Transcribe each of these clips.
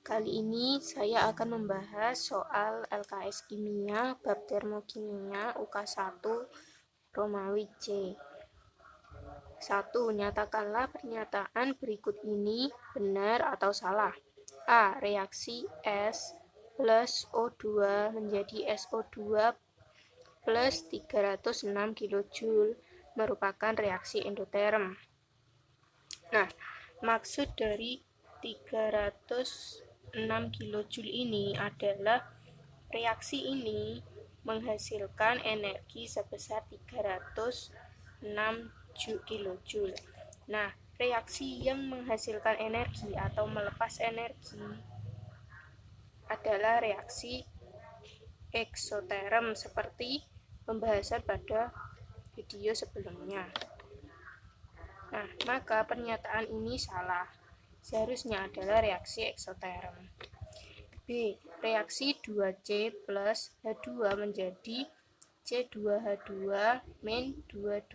Kali ini saya akan membahas soal LKS Kimia, bab termokimia, UK1, Romawi C. 1. Nyatakanlah pernyataan berikut ini benar atau salah. A. Reaksi S plus O2 menjadi SO2 plus 306 kJ merupakan reaksi endoterm. Nah, maksud dari 306 kJ ini adalah reaksi ini menghasilkan energi sebesar 306 kJ. Nah, reaksi yang menghasilkan energi atau melepas energi adalah reaksi eksoterm seperti pembahasan pada video sebelumnya. Nah, maka pernyataan ini salah. Seharusnya adalah reaksi eksoterm. B. Reaksi 2C plus H2 menjadi C2H2 min 225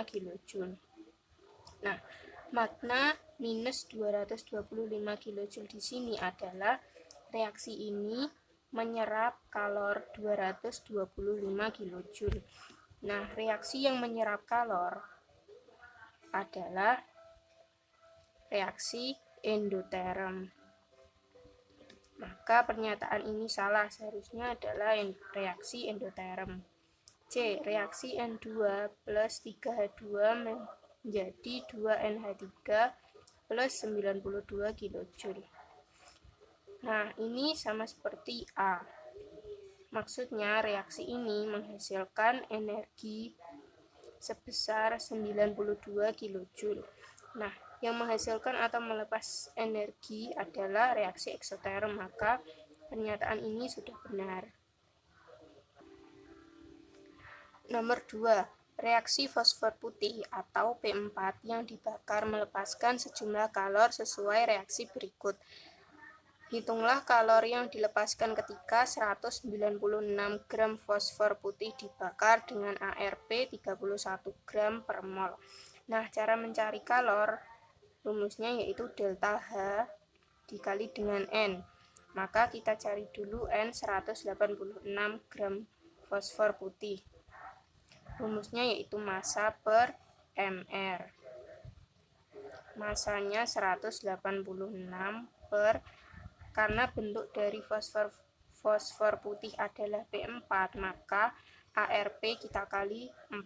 kJ. Nah, makna minus 225 kJ di sini adalah reaksi ini menyerap kalor 225 kJ. Nah, reaksi yang menyerap kalor adalah reaksi endoterm. Maka pernyataan ini salah, seharusnya adalah reaksi endoterm. C. Reaksi N2 plus 3H2 menjadi 2NH3 plus 92 kJ. Nah, ini sama seperti A. Maksudnya reaksi ini menghasilkan energi sebesar 92 kJ. Nah, yang menghasilkan atau melepas energi adalah reaksi eksoterm, maka pernyataan ini sudah benar. Nomor 2. Reaksi fosfor putih atau P4 yang dibakar melepaskan sejumlah kalor sesuai reaksi berikut. Hitunglah kalor yang dilepaskan ketika 196 gram fosfor putih dibakar dengan ARP 31 gram per mol. Nah, cara mencari kalor rumusnya yaitu delta H dikali dengan N. Maka kita cari dulu N 186 gram fosfor putih. Rumusnya yaitu massa per mR. Masanya 186 per, karena bentuk dari fosfor putih adalah P4, maka ARP kita kali 4.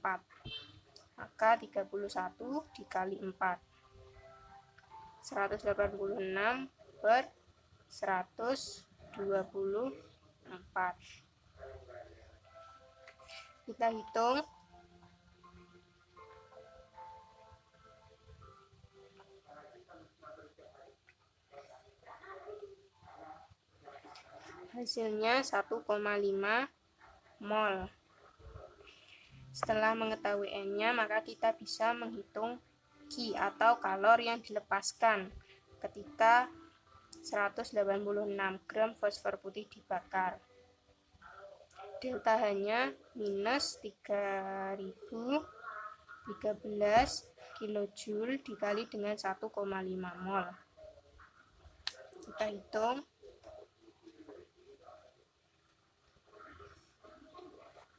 Maka 31 dikali 4. 186 per 124. Kita hitung. Hasilnya 1,5 mol. Setelah mengetahui N-nya, maka kita bisa menghitung Q atau kalor yang dilepaskan ketika 186 gram fosfor putih dibakar. Delta H-nya minus 3013 kJ dikali dengan 1,5 mol. Kita hitung.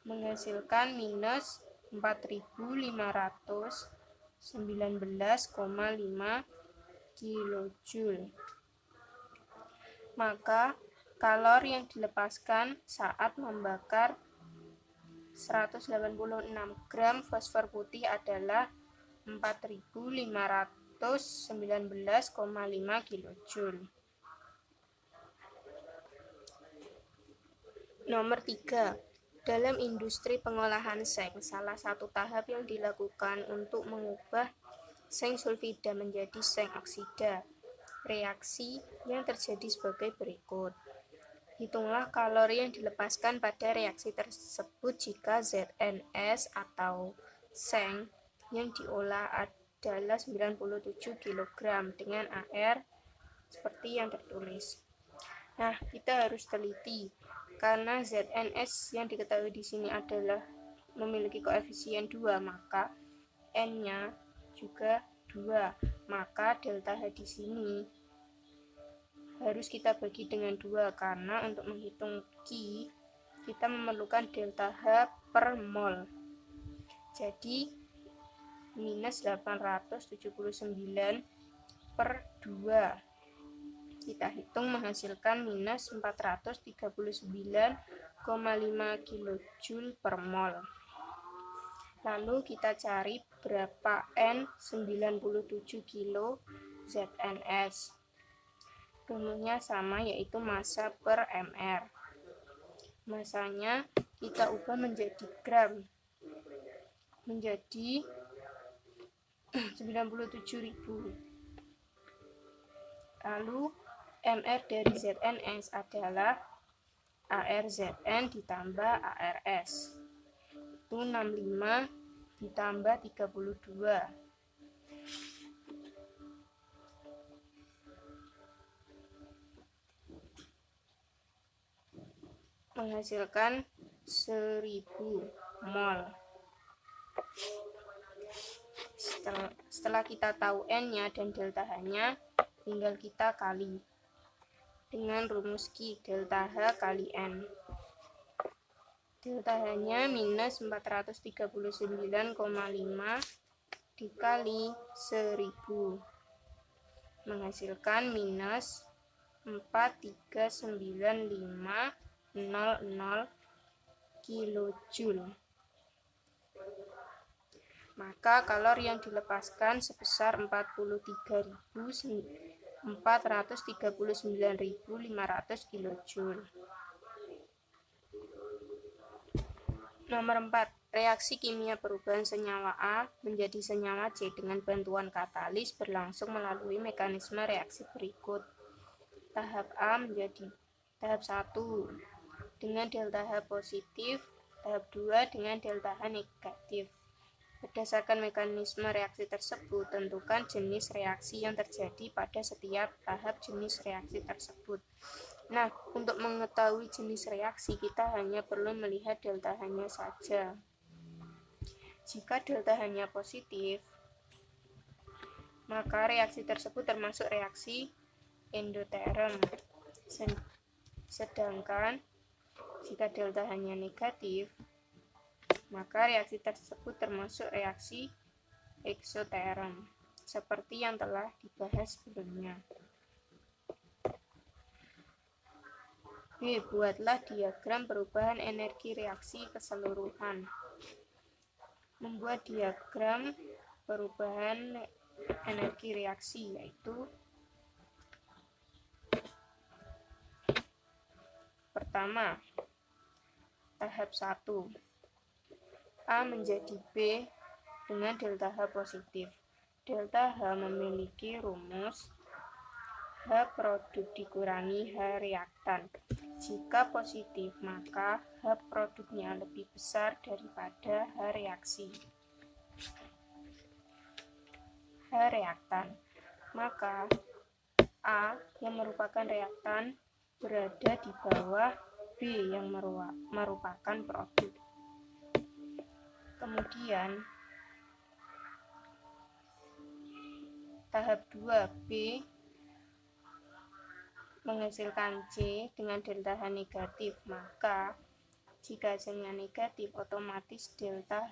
Menghasilkan minus 4519,5 kJ. Maka kalor yang dilepaskan saat membakar 186 gram fosfor putih adalah 4519,5 kJ. Nomor 3. Dalam industri pengolahan seng, salah satu tahap yang dilakukan untuk mengubah seng sulfida menjadi seng oksida. Reaksi yang terjadi sebagai berikut. Hitunglah kalori yang dilepaskan pada reaksi tersebut jika ZNS atau seng yang diolah adalah 97 kg dengan AR seperti yang tertulis. Nah, kita harus teliti karena ZNS yang diketahui di sini adalah memiliki koefisien 2, maka N-nya juga 2. Maka delta H di sini harus kita bagi dengan 2 karena untuk menghitung Q kita memerlukan delta H per mol. Jadi minus 879 per 2 kita hitung menghasilkan minus 439,5 kJ per mol. Lalu kita cari berapa N 97 kilo ZNS. Rumusnya sama, yaitu massa per mr. Masanya kita ubah menjadi gram, menjadi 97.000. Lalu mr dari ZNS adalah ARZN ditambah ARS, itu 65 ditambah 32. Menghasilkan 1000 mol. Setelah kita tahu N-nya dan delta H-nya, tinggal kita kali dengan rumus Q, delta H kali N. Delta H-nya minus 439,5 dikali 1000 menghasilkan minus 439.500 kilojoule. Maka kalori yang dilepaskan sebesar 43.439.500 kilojoule. Nomor 4. Reaksi kimia perubahan senyawa A menjadi senyawa C dengan bantuan katalis berlangsung melalui mekanisme reaksi berikut. Tahap A menjadi tahap 1 dengan delta H positif, tahap 2 dengan delta H negatif. Berdasarkan mekanisme reaksi tersebut, tentukan jenis reaksi yang terjadi pada setiap tahap jenis reaksi tersebut. Nah, untuk mengetahui jenis reaksi, kita hanya perlu melihat delta H-nya saja. Jika delta H-nya positif, maka reaksi tersebut termasuk reaksi endoterm. Sedangkan jika delta H-nya negatif, maka reaksi tersebut termasuk reaksi eksoterm, seperti yang telah dibahas sebelumnya. B. Buatlah diagram perubahan energi reaksi keseluruhan. Membuat diagram perubahan energi reaksi yaitu pertama, tahap 1. A menjadi B dengan delta H positif. Delta H memiliki rumus H produk dikurangi H reaktan. Jika positif, maka H produknya lebih besar daripada H reaksi. H reaktan, maka A yang merupakan reaktan berada di bawah B yang merupakan produk. Kemudian tahap 2 B menghasilkan C dengan delta H negatif, maka jika C-nya negatif, otomatis delta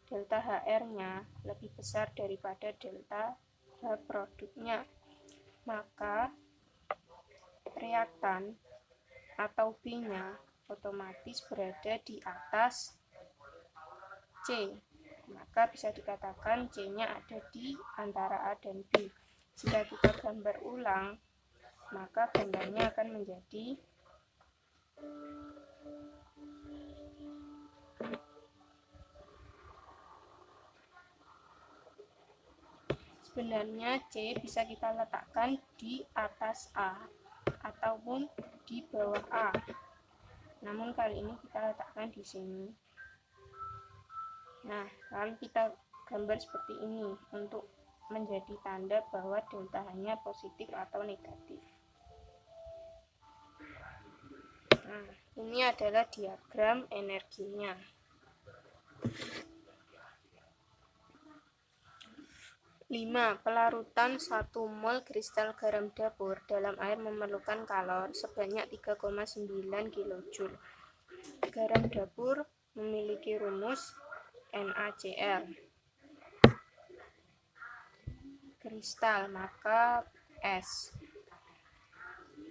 HR-nya lebih besar daripada delta H produknya, maka reaktan atau B-nya otomatis berada di atas C, maka bisa dikatakan C-nya ada di antara A dan B. Jika kita gambar ulang, maka gambarnya akan menjadi sebenarnya C bisa kita letakkan di atas A ataupun di bawah A. Namun kali ini kita letakkan di sini. Nah, lalu kita gambar seperti ini untuk menjadi tanda bahwa delta H-nya positif atau negatif. Nah, ini adalah diagram energinya. 5. Pelarutan 1 mol kristal garam dapur dalam air memerlukan kalor sebanyak 3,9 kJ. Garam dapur memiliki rumus NaCl. Kristal maka S.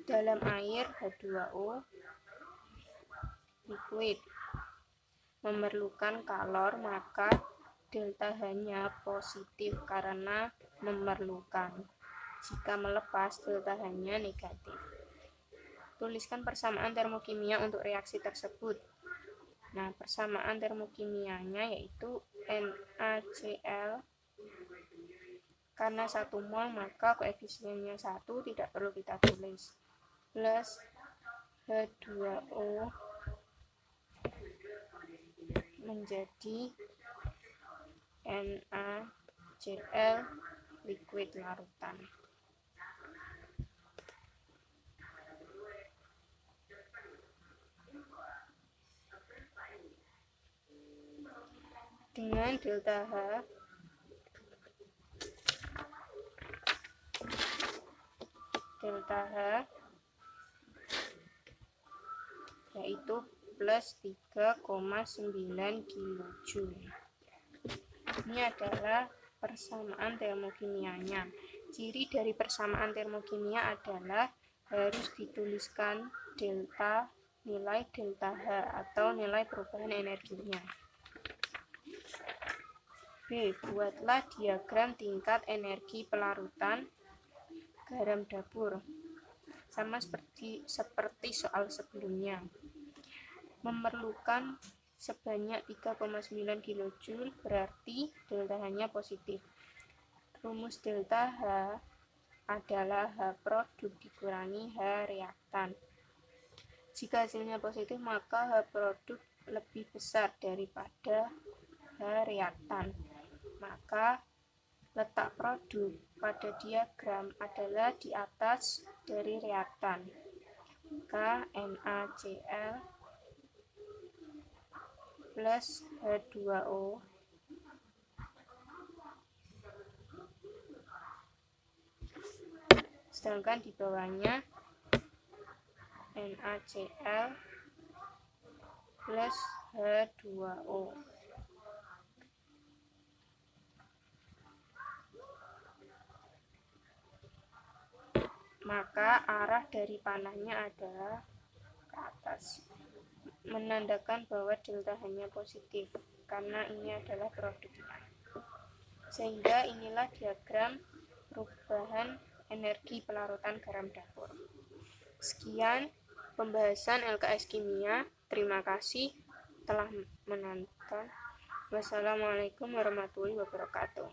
Dalam air H2O. Liquid memerlukan kalor maka delta H-nya positif karena memerlukan. Jika melepas, delta H-nya negatif. Tuliskan persamaan termokimia untuk reaksi tersebut. Nah, persamaan termokimianya yaitu NaCl. Karena 1 mol maka koefisiennya 1, tidak perlu kita tulis. Plus H2O menjadi NaCl liquid larutan. Dengan delta H yaitu plus 3,9 kJ. Ini adalah persamaan termokimianya. Ciri dari persamaan termokimia adalah harus dituliskan nilai delta H atau nilai perubahan energinya. B. Buatlah diagram tingkat energi pelarutan garam dapur. Sama seperti soal sebelumnya. Memerlukan sebanyak 3,9 kJ berarti delta H-nya positif. Rumus delta H adalah H produk dikurangi H reaktan. Jika hasilnya positif maka H produk lebih besar daripada H reaktan. Maka letak produk pada diagram adalah di atas dari reaktan. Maka NaCl plus H2O sedangkan di bawahnya NaCl plus H2O. Maka arah dari panahnya adalah ke atas, menandakan bahwa delta H-nya positif karena ini adalah produknya. Sehingga inilah diagram perubahan energi pelarutan garam dapur. Sekian pembahasan LKS Kimia. Terima kasih telah menonton. Wassalamualaikum warahmatullahi wabarakatuh.